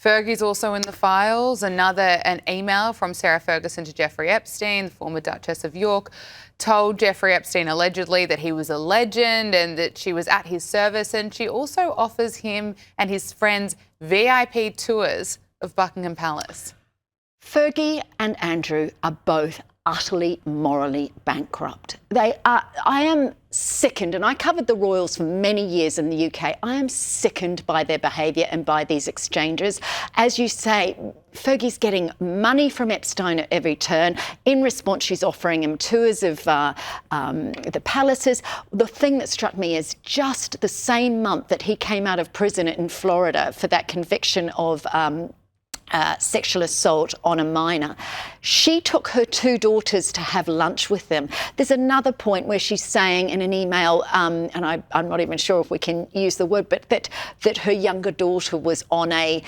Fergie's also in the files. An email from Sarah Ferguson to Jeffrey Epstein, the former Duchess of York, told Jeffrey Epstein allegedly that he was a legend and that she was at his service. And she also offers him and his friends VIP tours of Buckingham Palace. Fergie and Andrew are both utterly morally bankrupt. I am sickened, and I covered the royals for many years in the UK. I am sickened by their behaviour and by these exchanges. As you say, Fergie's getting money from Epstein at every turn. In response, she's offering him tours of the palaces. The thing that struck me is just the same month that he came out of prison in Florida for that conviction of sexual assault on a minor, she took her two daughters to have lunch with them. There's another point where she's saying in an email, and I'm not even sure if we can use the word, but that her younger daughter was on a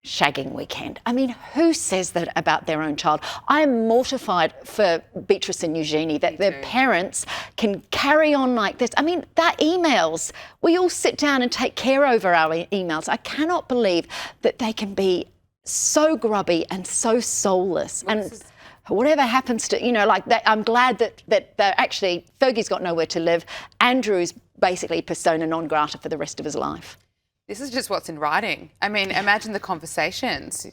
shagging weekend. I mean, who says that about their own child? I am mortified for Beatrice and Eugenie that their parents can carry on like this. I mean, that emails, we all sit down and take care over our emails. I cannot believe that they can be so grubby and so soulless. And whatever happens to, like that, I'm glad that they're actually, Fergie's got nowhere to live. Andrew's basically persona non grata for the rest of his life. This is just what's in writing. I mean, imagine the conversations.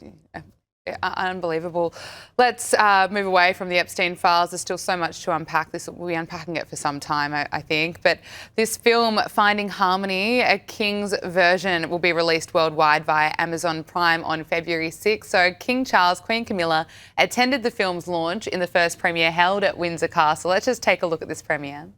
Unbelievable. Let's move away from the Epstein files. There's still so much to unpack. We'll be unpacking it for some time, I think. But this film, Finding Harmony, a King's version, will be released worldwide via Amazon Prime on February 6th. So King Charles, Queen Camilla attended the film's launch in the first premiere held at Windsor Castle. Let's just take a look at this premiere.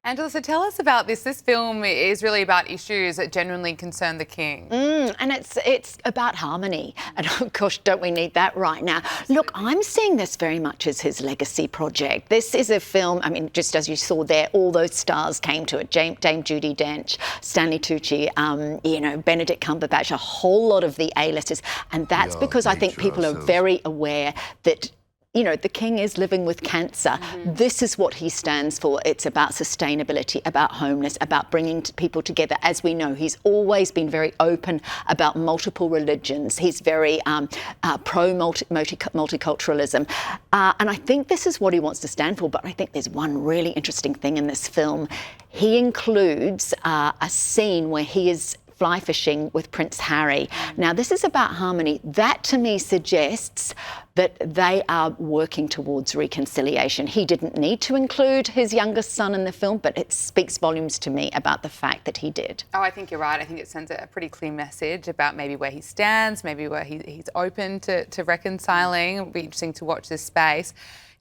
Angela, so tell us about this. This film is really about issues that genuinely concern the king. And it's about harmony. And of course, don't we need that right now? Look, I'm seeing this very much as his legacy project. This is a film, I mean, just as you saw there, all those stars came to it. Dame Judi Dench, Stanley Tucci, Benedict Cumberbatch, a whole lot of the A-listers. And that's because I think people are very aware that the king is living with cancer. This is what he stands for. It's about sustainability, about homeness, about bringing people together. As we know, he's always been very open about multiple religions. He's very pro-multiculturalism. And I think this is what he wants to stand for. But I think there's one really interesting thing in this film. He includes a scene where he is fly fishing with Prince Harry. Now, this is about harmony. That, to me, suggests that they are working towards reconciliation. He didn't need to include his youngest son in the film, but it speaks volumes to me about the fact that he did. Oh, I think you're right. I think it sends a pretty clear message about maybe where he stands, maybe where he's open to reconciling. It'll be interesting to watch this space.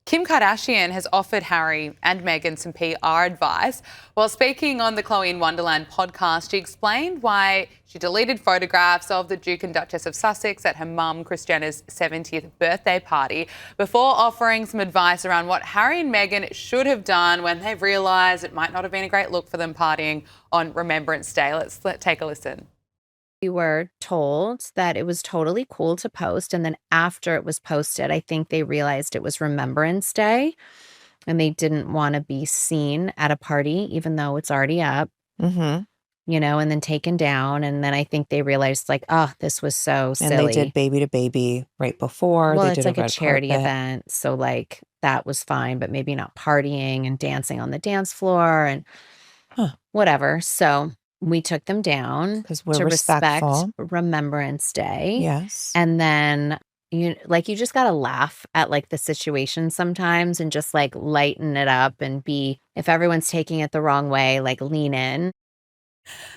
Kim Kardashian has offered Harry and Meghan some PR advice. While speaking on the Chloe in Wonderland podcast, she explained why she deleted photographs of the Duke and Duchess of Sussex at her mum, Kris Jenner's 70th birthday party, before offering some advice around what Harry and Meghan should have done when they've realised it might not have been a great look for them partying on Remembrance Day. Let's take a listen. We were told that it was totally cool to post. And then after it was posted, I think they realized it was Remembrance Day and they didn't want to be seen at a party, even though it's already up, and then taken down. And then I think they realized this was so silly. And they did Baby to Baby right before. Well, they it's did like a charity carpet event. So that was fine, but maybe not partying and dancing on the dance floor and whatever. So we took them down because we're to respectful. Respect Remembrance Day. Yes. And then you just got to laugh at the situation sometimes and just lighten it up and if everyone's taking it the wrong way, lean in.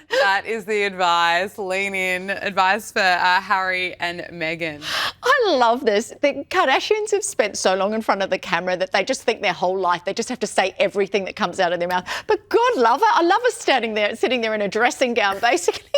That is the advice. Lean in. Advice for Harry and Meghan. I love this. The Kardashians have spent so long in front of the camera that they just think their whole life they just have to say everything that comes out of their mouth. But God love her. I love her sitting there in a dressing gown, basically.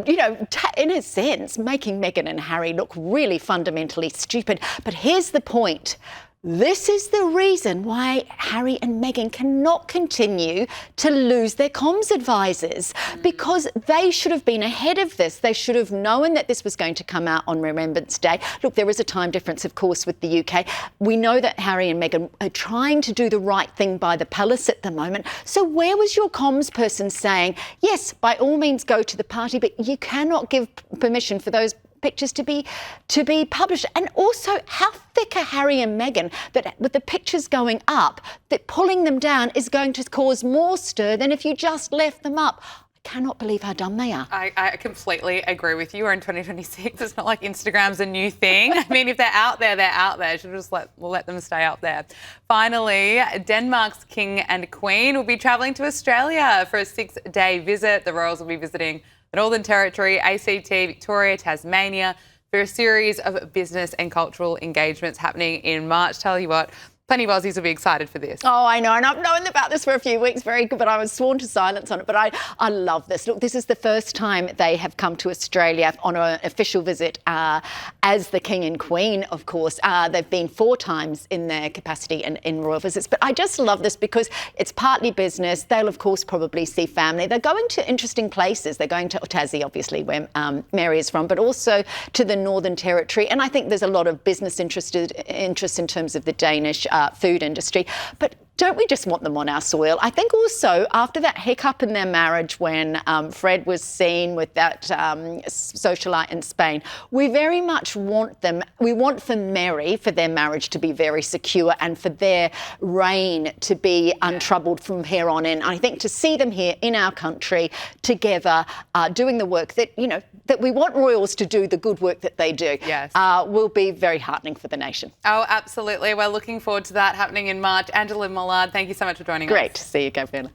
You know, in a sense, making Meghan and Harry look really fundamentally stupid. But here's the point. This is the reason why Harry and Meghan cannot continue to lose their comms advisors, because they should have been ahead of this. They should have known that this was going to come out on Remembrance Day. Look, there is a time difference, of course, with the UK. We know that Harry and Meghan are trying to do the right thing by the palace at the moment. So where was your comms person saying, yes, by all means go to the party, but you cannot give permission for those pictures to be published? And also, how thick are Harry and Meghan that with the pictures going up, that pulling them down is going to cause more stir than if you just left them up? I cannot believe how dumb they are. I completely agree with you. We're in 2026. It's not like Instagram's a new thing. I mean, if they're out there, they're out there. Should just let them stay up there. Finally, Denmark's King and Queen will be travelling to Australia for a 6-day visit. The royals will be visiting the Northern Territory, ACT, Victoria, Tasmania, for a series of business and cultural engagements happening in March. Tell you what, plenty of Aussies will be excited for this. Oh, I know, and I've known about this for a few weeks, very good, but I was sworn to silence on it. But I love this. Look, this is the first time they have come to Australia on an official visit as the King and Queen, of course. They've been 4 times in their capacity in royal visits. But I just love this because it's partly business. They'll, of course, probably see family. They're going to interesting places. They're going to Tassie, obviously, where Mary is from, but also to the Northern Territory. And I think there's a lot of business interest in terms of the Danish food industry. But don't we just want them on our soil? I think also after that hiccup in their marriage when Fred was seen with that socialite in Spain, we very much want them. We want for Mary, for their marriage to be very secure and for their reign to be untroubled from here on in. I think to see them here in our country together, doing the work that, you know, that we want royals to do, the good work that they do, will be very heartening for the nation. Oh, absolutely. We're looking forward to that happening in March. Angela Mollard, thank you so much for joining us. Great to see you, Gabriella.